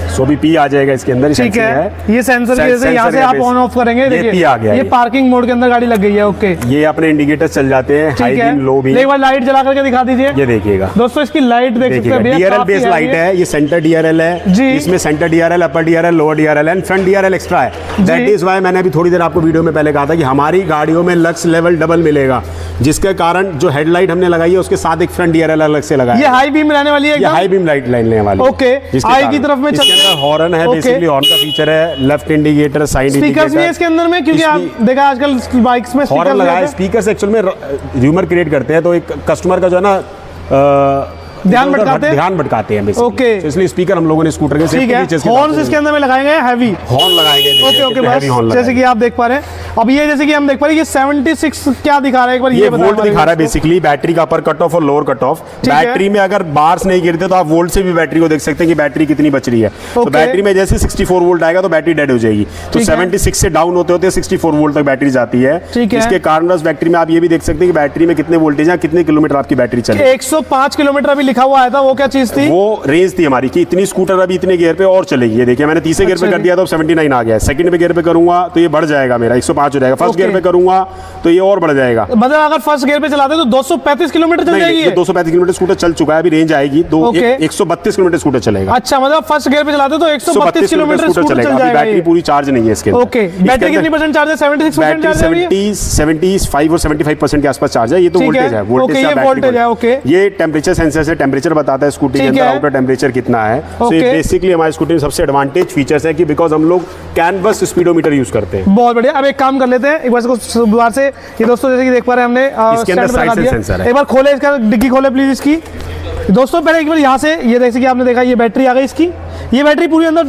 सो भी P आ जाएगा इसके अंदर। ठीक है, ये सेंसर की वजह से यहाँ से सेंसर आप का ऑन ऑफ करेंगे। ये देखिए, P आ गया ये है। पार्किंग मोड के अंदर गाड़ी लग गई है। ओके, ये अपने इंडिकेटर्स चल जाते हैं, हाई ठीक है। Beam, low beam. एक बार लाइट जला करके दिखा दीजिए। ये देखिएगा दोस्तों इसकी लाइट देख सकते देखिएगा, हैं भैया, DRL काफी बेस है लाइट ये। है। ये सेंटर DRL है जी। इसमें centre DRL, upper DRL, lower DRL and front DRL extra है। दैट इज व्हाई मैंने अभी थोड़ी देर आपको वीडियो में पहले कहा था कि हमारी गाड़ियों में लक्स लेवल डबल मिलेगा, जिसके कारण जो हेडलाइट हमने लगाई है उसके साथ एक फ्रंट DRL अलग से लगाया ये है। हाई बीम रहने वाली है ये एकदम? हाई बीम लाइट लाइन लेने वाली है। ओके, जिसके आई की कारण तरफ में इसके चल- अंदर हॉर्न है, ओके। बेसिकली हॉर्न का फीचर है, लेफ्ट इंडिकेटर, साइड स्पीकर्स भी है इंडिकेटर। इसके अंदर में, क्योंकि आप देखा आजकल बाइक्स में हॉर्न स्पीकर लगाया, स्पीकर एक्चुअल में र्यूमर क्रिएट करते हैं, तो एक कस्टमर का जो है ना ध्यान इधर-उधर भटकाते हैं? ध्यान भटकाते हैं basically। ओके। तो इसलिए स्पीकर हम लोगों ने स्कूटर के ठीक है। फीचर्स के हॉर्न इसके अंदर में लगाए गए हैवी। हॉर्न लगाए गए, ओके ओके, heavy horn बस लगाए जैसे कि आप देख पा रहे हैं। अब ये जैसे कि हम देख पा रहे हैं, ये 76 क्या दिखा रहा है, एक बार ये बताएं वोल्ट हमारे दिखा रहा है viewers को। बेसिकली बैटरी का अपर कट ऑफ और लोअर कट ऑफ। ठीक है। बैटरी में अगर बार्स नहीं गिरते तो आप वोल्ट से भी बैटरी को देख सकते हैं कि बैटरी कितनी बच रही है। तो ओके। बैटरी में जैसे 64 वोल्ट आएगा तो बैटरी डेड हो जाएगी। तो ठीक है। 76 से डाउन होते होते 64 वोल्ट तक बैटरी जाती है। ठीक है। इसके कारण उस बैटरी में आप ये भी देख सकते हैं कि बैटरी में कितने वोल्टेज है, कितने किलोमीटर आपकी बैटरी चले। 105 किलोमीटर अभी लिखा हुआ आया था, वो क्या चीज थी? वो रेंज थी हमारी कि इतनी स्कूटर अभी इतने गियर पे और चलेगी। ये देखिए मैंने तीसरे गियर पे अच्छा कर दिया तो 79 आ गया। सेकंड पे गियर पे करूंगा तो ये बढ़ जाएगा, मेरा 105 हो जाएगा। First okay. गियर पे करूंगा तो ये और बढ़ जाएगा। मतलब अगर फर्स्ट गियर पे चलाते तो 235 किलोमीटर चल नहीं, जाएगी ये ये? 235 किलोमीटर स्कूटर चल चुका है, अभी रेंज आएगी ओके। 132 किलोमीटर स्कूटर चलेगा। अच्छा, मतलब फर्स्ट गियर पे चलाते तो 132 किलोमीटर स्कूटर चल अभी जाएगा बैटरी ये। पूरी चार्ज नहीं है इसके अंदर। ओके, बैटरी कितनी परसेंट चार्ज है? 76% चार्ज है ये? 75 और 75% के आसपास चार्ज है। ये तो ठीक है। वोल्टेज है, ओके, से ये आप बैटरी वोल्टेज को- है, ओके। ये टेम्परेचर सेंसर से टेम्परेचर बताता है स्कूटी के ठीक अंदर है। आउटर टेम्परेचर कितना है। तो ये ओके। बेसिकली हमारी स्कूटी में सबसे एडवांटेज फीचर्स है कि बिकॉज हम लोग कैनवस स्पीडोमीटर यूज करते हैं। बहुत बढ़िया। अब एक काम कर लेते हैं, एक बार इसको दोबारा से, ये दोस्तों जैसे कि देख पा रहे हैं हमने इसके अंदर stand पे लगा side से दिया। sensor है। एक बार खोले इसका डिग्गी, खोले प्लीज इसकी। दोस्तों पहले एक बार यहाँ से, ये जैसे कि आपने देखा ये बैटरी आ गई इसकी, ये बैटरी पूरी अंदर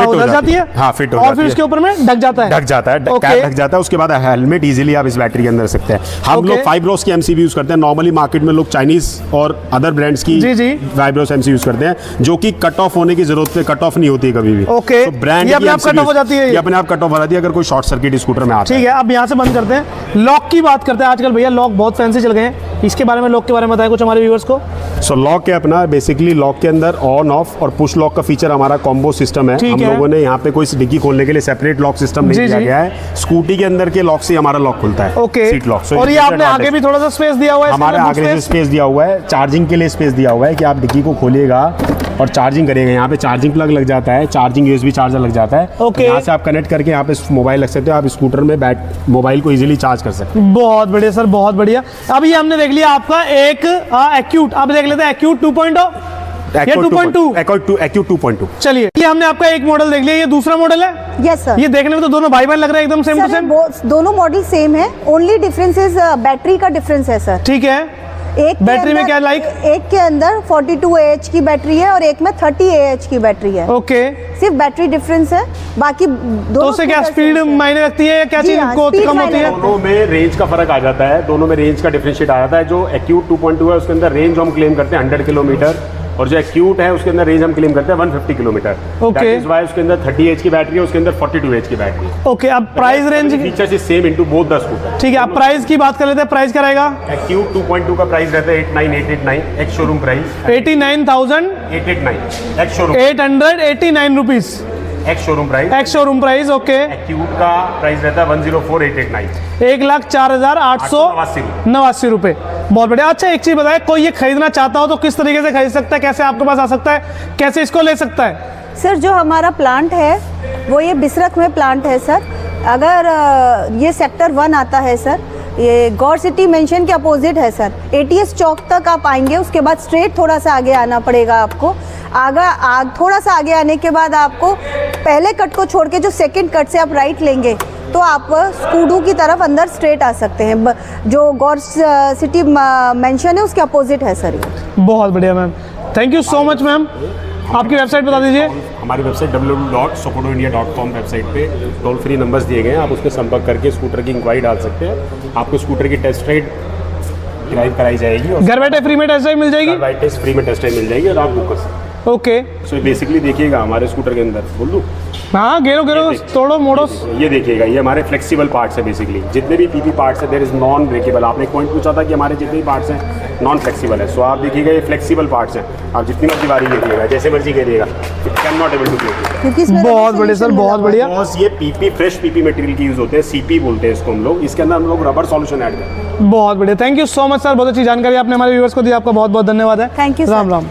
हो लग जाती है। हाँ, फिट हो और जाती फिर है। इसके ऊपर में ढक जाता है। ढक जाता है, ओके। कैप ढक जाता है। उसके बाद हेलमेट इजीली आप इस बैटरी के अंदर रख सकते हैं। हम ओके। लोग फाइब्रोस की एमसीबी यूज करते हैं। नॉर्मली मार्केट में लोग चाइनीज और अदर ब्रांड्स की जी, जी। फाइब्रोस एमसी यूज करते हैं, जो कि कट ऑफ होने की जरूरत पे कट ऑफ नहीं होती है कभी भी। ओके। तो ब्रांड ये अपने आप cut off हो जाती है ये? ये अपने आप कट ऑफ हो जाती है अगर कोई शॉर्ट सर्किट स्कूटर में आता है। ठीक है, अब यहाँ से बंद करते हैं। लॉक की बात करते हैं। आजकल भैया लॉक बहुत फैंसी चल गए हैं, इसके बारे में, लॉक के बारे में बताएं कुछ हमारे व्यूअर्स को। सो लॉक है अपना, बेसिकली लॉक के अंदर ऑन ऑफ और पुश लॉक का फीचर हमारा कॉम्बो सिस्टम है। ठीक हम है। लोगों ने यहाँ पे कोई डिग्गी खोलने के लिए सेपरेट लॉक सिस्टम नहीं जी, दिया जी। गया है। स्कूटी के अंदर के लॉक से हमारा लॉक खुलता है। ओके। Seat lock. और ये आपने आगे भी थोड़ा सा स्पेस दिया हुआ है, हमारे इसमें आगे boot से space? स्पेस दिया हुआ है, चार्जिंग के लिए स्पेस दिया हुआ है कि आप डिग्गी को खोलिएगा और चार्जिंग करेंगे। यहाँ पे चार्जिंग प्लग लग जाता है, चार्जिंग यूएसबी चार्जर लग जाता है। ओके। यहाँ से आप कनेक्ट करके यहाँ पे मोबाइल रख सकते हो। आप स्कूटर में मोबाइल को इजीली चार्ज कर सकते हैं। बहुत बढ़िया सर, बहुत बढ़िया। अब ये हमने देख लिया आपका एक एक्यूट, अब देख लेते हैं एक्यूट 2.0 या 2.2। एक्यूट 2.2। चलिए, ये हमने आपका एक मॉडल देख लिया, ये दूसरा मॉडल है। Yes sir. ये देखने में तो दोनों भाई भाई लग रहे हैं, एकदम सेम टू सर सेम। दोनों मॉडल सेम है, ओनली डिफरेंस इज बैटरी का डिफरेंस है सर। ठीक है। एक के बैटरी में अंदर- क्या लाइक? एक के अंदर 42 AH की बैटरी है और एक में 30 AH की बैटरी है। ओके, सिर्फ बैटरी डिफरेंस है, बाकी तो दोनों उससे क्या scooter स्पीड same है। मायने रखती है या क्या जी चीज हाँ, को speed कम होती मायने है? रखती दोनों में रेंज का फर्क आ जाता है, दोनों में रेंज का डिफरेंशिएट आ जाता है। जो एक्यूट 2.2 है उसके अंदर रेंज जो हम क्लेम करते हैं 100 किलोमीटर, और जो एक्यूट है उसके अंदर रेंज हम क्लेम करते हैं 150 kilometre. Okay. That is why उसके अंदर 30 एच की बैटरी है, उसके अंदर 42 एच की बैटरी है। ओके, अब price range, features is same into both the scooter. ठीक है, अब प्राइस की बात कर लेते हैं। प्राइस क्या रहेगा? एक्यूट 2.2 का प्राइस रहता है 89,889 ex showroom price. 89,889 ex showroom rupees ex showroom price. Ex showroom price. Okay, acute का प्राइस रहता है 104,889। 1,04,889 रुपए। बहुत बढ़िया। अच्छा, एक चीज बताए, कोई ये खरीदना चाहता हो तो किस तरीके से खरीद सकता है, कैसे आपके पास आ सकता है, कैसे इसको ले सकता है? सर जो हमारा प्लांट है वो ये बिसरख में प्लांट है सर। अगर ये सेक्टर 1 आता है सर, ये गौर सिटी मेंशन के अपोजिट है सर। ATS चौक तक आप आएंगे, उसके बाद स्ट्रेट थोड़ा सा आगे आना पड़ेगा आपको। थोड़ा सा आगे आने के बाद आपको पहले कट को छोड़ के जो सेकंड कट से आप राइट लेंगे तो आप स्कूडू की तरफ अंदर स्ट्रेट आ सकते हैं। जो गौर सिटी मेंशन है उसके अपोजिट है सर ये। बहुत बढ़िया ma'am, thank you so much ma'am. आपकी वेबसाइट बता दीजिए। हमारी वेबसाइट www.sokodoindia.com वेबसाइट पे टोल फ्री नंबर्स दिए गए हैं, आप उस पर संपर्क करके स्कूटर की इंक्वायरी डाल सकते हैं। आपको स्कूटर की टेस्ट राइड ड्राइव कराई जाएगी और घर बैठे फ्री में टेस्ट ड्राइव मिल जाएगी। राइड टेस्ट फ्री में टेस्ट राइड मिल जाएगी और आप बुक कर सकते हैं। ओके, सो बेसिकली देखिएगा हमारे स्कूटर के अंदर, बोल दूँ हाँ, गेरो तोड़ो मोड़ो। ये देखिएगा, ये हमारे फ्लेक्सिबल पार्ट्स है। बेसिकली जितने भी पीपी पार्ट्स है देयर इज नॉन ब्रेकेबल। आपने एक पॉइंट पूछा था कि हमारे जितने भी पार्ट्स हैं नॉन फ्लेक्सिबल है। सो आप देखिएगा ये फ्लेक्सिबल पार्ट्स हैं, आप जितनी मर्जी बारी देखिएगा, जैसे मर्जी करिएगा, it can not able to break. क्योंकि इसमें बहुत बढ़िया सर, बहुत बढ़िया। बिकॉज ये पीपी फ्रेश पीपी मटेरियल की यूज होते हैं, सीपी बोलते हैं इसको हम लोग। इसके अंदर हम लोग रबर सॉल्यूशन ऐड करते हैं। बहुत बढ़िया, thank you so much sir, बहुत अच्छी जानकारी आपने हमारे व्यूअर्स को दी। आपका बहुत बहुत धन्यवाद है। Thank you, sir. Ram Ram.